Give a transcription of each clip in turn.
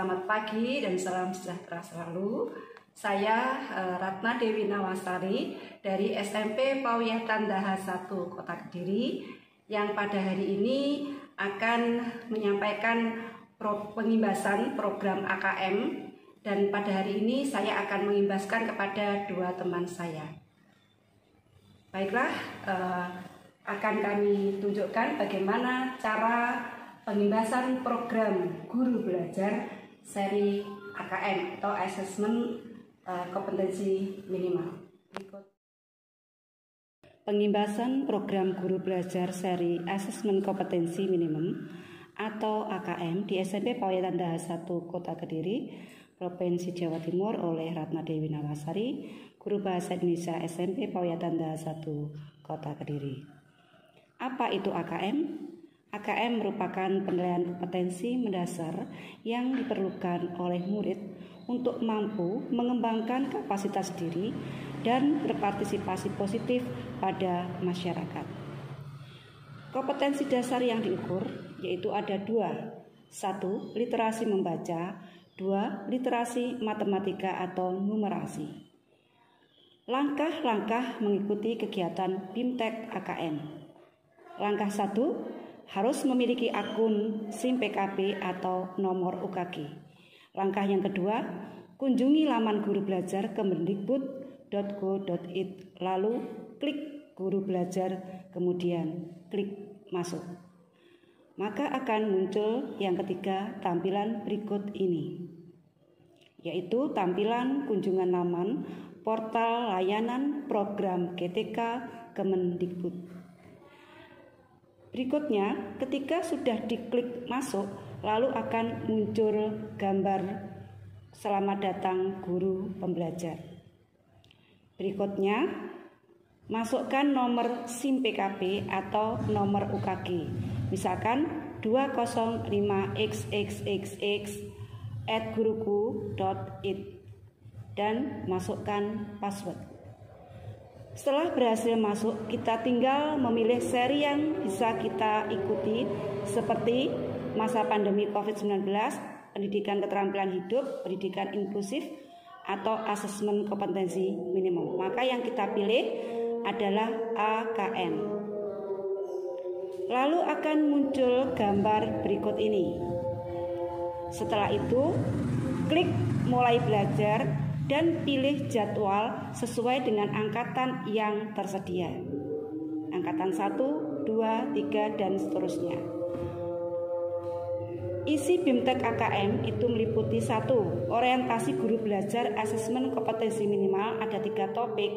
Selamat pagi dan salam sejahtera selalu. Saya Ratna Dewi Nawasari dari SMP Pauyah Tandaha 1 Kota Kediri yang pada hari ini akan menyampaikan pengimbasan program AKM, dan pada hari ini saya akan mengimbaskan kepada dua teman saya. Baiklah, akan kami tunjukkan bagaimana cara pengimbasan program guru belajar seri AKM atau Asesmen Kompetensi Minimal. Berikut. Pengimbasan program guru belajar seri Asesmen Kompetensi Minimum atau AKM di SMP Pauyah Tandaha 1 Kota Kediri, Provinsi Jawa Timur oleh Ratna Dewi Nawasari, Guru Bahasa Indonesia SMP Pauyah Tandaha 1 Kota Kediri. Apa itu AKM? AKM merupakan penilaian kompetensi mendasar yang diperlukan oleh murid untuk mampu mengembangkan kapasitas diri dan berpartisipasi positif pada masyarakat. Kompetensi dasar yang diukur yaitu ada dua. 1. Literasi membaca. 2. Literasi matematika atau numerasi. Langkah-langkah mengikuti kegiatan BIMTEK AKM. Langkah 1. Harus memiliki akun SIM PKB atau nomor UKG. Langkah yang kedua, kunjungi laman guru belajar kemendikbud.go.id, lalu klik guru belajar, kemudian klik masuk. Maka akan muncul yang ketiga tampilan berikut ini, yaitu tampilan kunjungan laman portal layanan program GTK Kemendikbud. Berikutnya, ketika sudah diklik masuk, lalu akan muncul gambar selamat datang guru pembelajar. Berikutnya, masukkan nomor SIM PKB atau nomor UKG, misalkan 205xxxx@guruku.id, dan masukkan password. Setelah berhasil masuk, kita tinggal memilih seri yang bisa kita ikuti seperti masa pandemi COVID-19, pendidikan keterampilan hidup, pendidikan inklusif, atau asesmen kompetensi minimum. Maka yang kita pilih adalah AKM. Lalu akan muncul gambar berikut ini. Setelah itu, klik mulai belajar dan pilih jadwal sesuai dengan angkatan yang tersedia. Angkatan 1, 2, 3, dan seterusnya. Isi BIMTEK AKM itu meliputi 1. Orientasi guru belajar asesmen kompetensi minimal, ada 3 topik.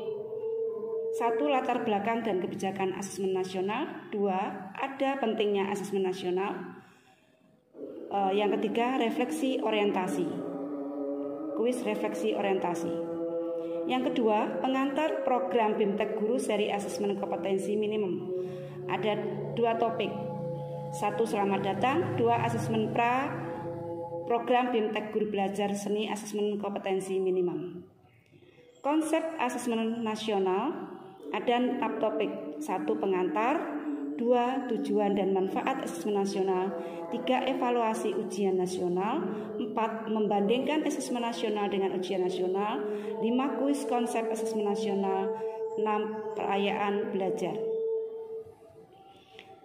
1. Latar belakang dan kebijakan asesmen nasional. 2. Ada pentingnya asesmen nasional. Yang ketiga, refleksi orientasi. Kuis refleksi orientasi. Yang kedua, pengantar program BIMTEK Guru seri asesmen kompetensi minimum. Ada 2 topik. 1. Selamat datang. 2. Asesmen pra program BIMTEK Guru belajar seni asesmen kompetensi minimum. Konsep asesmen nasional ada 6 topik. 1. Pengantar. 2. Tujuan dan manfaat asesmen nasional. 3. Evaluasi ujian nasional. 4. Membandingkan asesmen nasional dengan ujian nasional. 5. Kuis konsep asesmen nasional. 6. Perayaan belajar.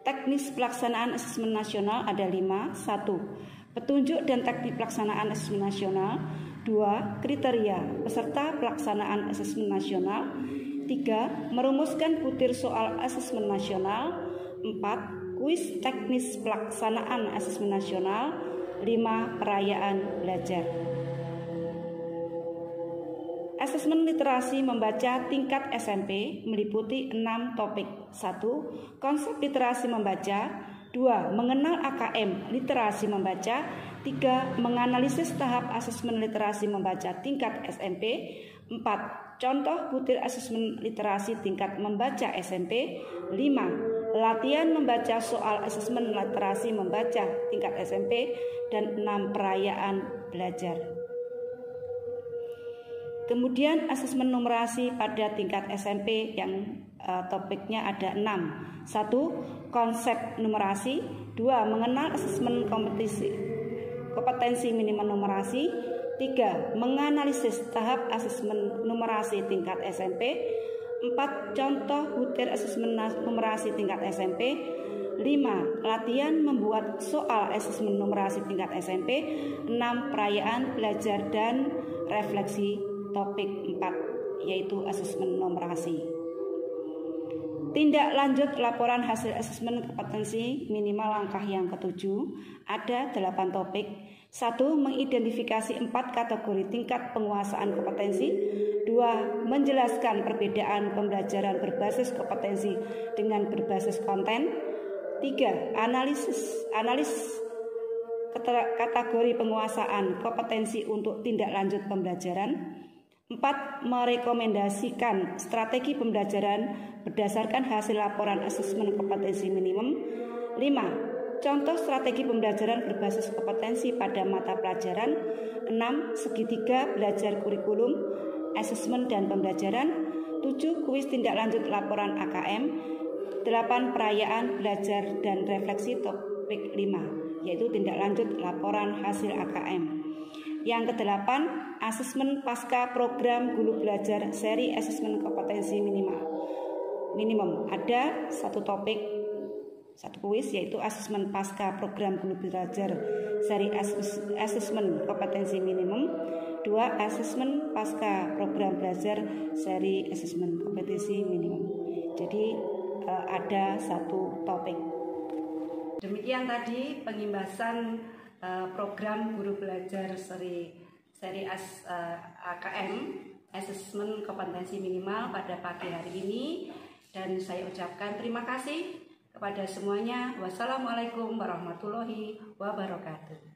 Teknis pelaksanaan asesmen nasional ada 5. 1. Petunjuk dan teknik pelaksanaan asesmen nasional. 2. Kriteria peserta pelaksanaan asesmen nasional. 3. Merumuskan butir soal asesmen nasional. 4. Kuis teknis pelaksanaan asesmen nasional. 5. Perayaan belajar. Asesmen literasi membaca tingkat SMP meliputi 6 topik. 1. Konsep literasi membaca. 2. Mengenal AKM literasi membaca. 3. Menganalisis tahap asesmen literasi membaca tingkat SMP. 4. Contoh butir asesmen literasi tingkat membaca SMP. 5. Latihan membaca soal asesmen literasi membaca tingkat SMP. Dan 6. Perayaan belajar. Kemudian asesmen numerasi pada tingkat SMP yang topiknya ada 6. 1. Konsep numerasi. 2. Mengenal asesmen kompetensi minimal numerasi. 3. Menganalisis tahap asesmen numerasi tingkat SMP. 4. Contoh butir asesmen numerasi tingkat SMP. 5. Latihan membuat soal asesmen numerasi tingkat SMP. 6. Perayaan belajar dan refleksi topik 4, yaitu asesmen numerasi. Tindak lanjut laporan hasil asesmen kompetensi minimal langkah yang ke-7. Ada 8 topik. 1. Mengidentifikasi 4 kategori tingkat penguasaan kompetensi. 2. Menjelaskan perbedaan pembelajaran berbasis kompetensi dengan berbasis konten. 3. Analis kategori penguasaan kompetensi untuk tindak lanjut pembelajaran. 4. Merekomendasikan strategi pembelajaran berdasarkan hasil laporan asesmen kompetensi minimum. 5. Contoh strategi pembelajaran berbasis kompetensi pada mata pelajaran. 6. Segitiga belajar kurikulum, asesmen dan pembelajaran. 7. Kuis tindak lanjut laporan AKM. 8. Perayaan belajar dan refleksi topik 5, yaitu tindak lanjut laporan hasil AKM. Yang ke-8, asesmen pasca program guru belajar seri asesmen kompetensi minimum. Ada 1 topik, 1 kuis, yaitu asesmen pasca program guru belajar seri asesmen kompetensi minimum. 2. Asesmen pasca program belajar seri asesmen kompetensi minimum. Jadi ada 1 topik. Demikian tadi pengimbasan program guru belajar seri AKM asesmen kompetensi minimal pada pagi hari ini, dan saya ucapkan terima kasih kepada semuanya. Wassalamualaikum warahmatullahi wabarakatuh.